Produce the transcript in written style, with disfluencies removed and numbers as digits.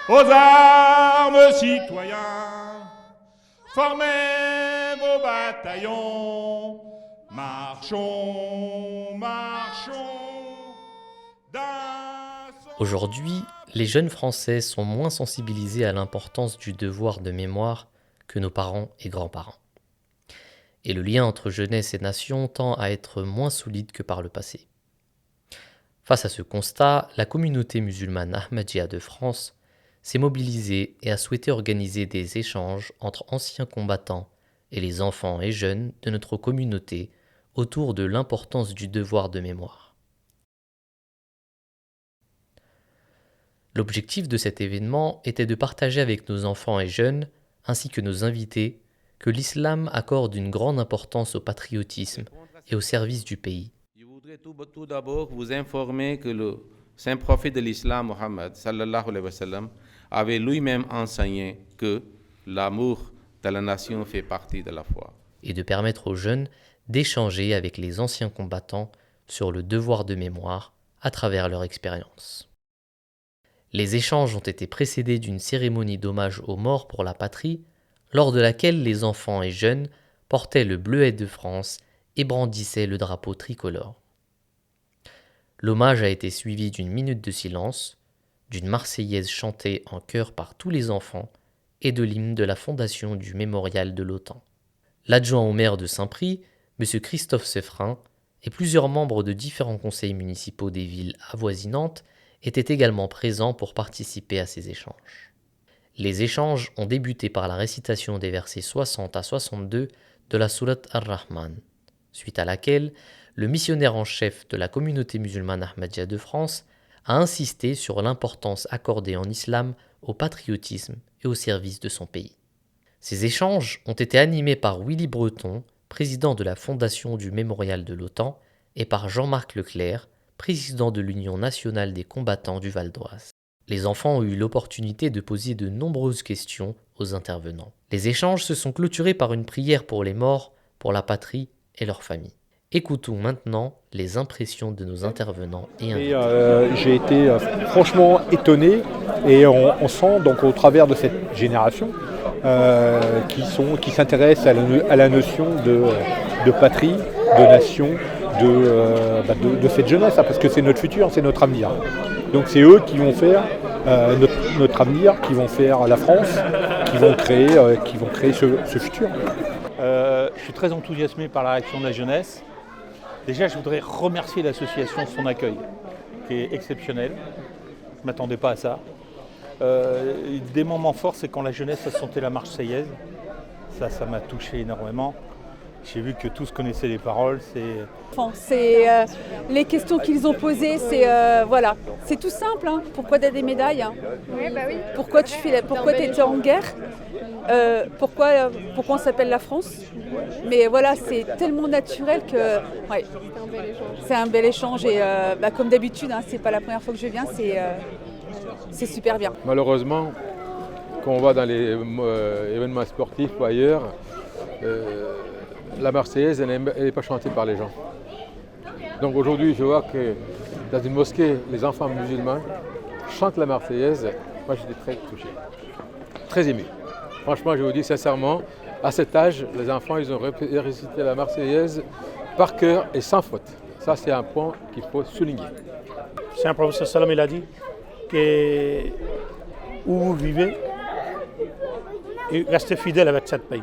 Aux armes, citoyens, formez vos bataillons, marchons, marchons d'un seul... Aujourd'hui, les jeunes Français sont moins sensibilisés à l'importance du devoir de mémoire que nos parents et grands-parents. Et le lien entre jeunesse et nation tend à être moins solide que par le passé. Face à ce constat, la communauté musulmane Ahmadiyya de France s'est mobilisée et a souhaité organiser des échanges entre anciens combattants et les enfants et jeunes de notre communauté autour de l'importance du devoir de mémoire. L'objectif de cet événement était de partager avec nos enfants et jeunes, ainsi que nos invités, que l'islam accorde une grande importance au patriotisme et au service du pays. Je voudrais tout d'abord vous informer que le saint prophète de l'islam, Mohammed, sallallahu alayhi wa sallam, avait lui-même enseigné que l'amour de la nation fait partie de la foi. Et de permettre aux jeunes d'échanger avec les anciens combattants sur le devoir de mémoire à travers leur expérience. Les échanges ont été précédés d'une cérémonie d'hommage aux morts pour la patrie, lors de laquelle les enfants et jeunes portaient le bleuet de France et brandissaient le drapeau tricolore. L'hommage a été suivi d'une minute de silence, d'une marseillaise chantée en chœur par tous les enfants et de l'hymne de la fondation du mémorial de l'OTAN. L'adjoint au maire de Saint-Prix, M. Christophe Seffrin, et plusieurs membres de différents conseils municipaux des villes avoisinantes étaient également présents pour participer à ces échanges. Les échanges ont débuté par la récitation des versets 60 à 62 de la sourate Ar-Rahman, suite à laquelle le missionnaire en chef de la communauté musulmane Ahmadiyya de France a insisté sur l'importance accordée en islam au patriotisme et au service de son pays. Ces échanges ont été animés par Willy Breton, président de la fondation du mémorial de l'OTAN, et par Jean-Marc Leclerc, président de l'Union nationale des combattants du Val d'Oise. Les enfants ont eu l'opportunité de poser de nombreuses questions aux intervenants. Les échanges se sont clôturés par une prière pour les morts, pour la patrie et leurs familles. Écoutons maintenant les impressions de nos intervenants et invités. J'ai été franchement étonné et on sent donc au travers de cette génération qui s'intéresse à la notion de patrie, de nation, de cette jeunesse, parce que c'est notre futur, c'est notre avenir. Donc c'est eux qui vont faire notre avenir, qui vont faire la France, qui vont créer ce futur. Je suis très enthousiasmé par la réaction de la jeunesse. Déjà, je voudrais remercier l'association de son accueil, qui est exceptionnel. Je ne m'attendais pas à ça. Des moments forts, c'est quand la jeunesse a chanté la Marseillaise. Ça m'a touché énormément. J'ai vu que tous connaissaient les paroles. Les questions qu'ils ont posées, c'est tout simple. Hein. Pourquoi tu as des médailles, hein. Oui, bah oui. Pourquoi tu étais en guerre, pourquoi on s'appelle la France. Mais voilà, c'est tellement naturel que c'est un bel échange. Et comme d'habitude, hein, c'est pas la première fois que je viens, c'est super bien. Malheureusement, quand on va dans les événements sportifs ou ailleurs, la Marseillaise, elle n'est pas chantée par les gens. Donc aujourd'hui, je vois que dans une mosquée, les enfants musulmans chantent la Marseillaise. Moi, j'étais très touché, très ému. Franchement, je vous dis sincèrement, à cet âge, les enfants, ils ont récité la Marseillaise par cœur et sans faute. Ça, c'est un point qu'il faut souligner. C'est un professeur Salam, il a dit que où vous vivez, restez fidèle avec ce pays.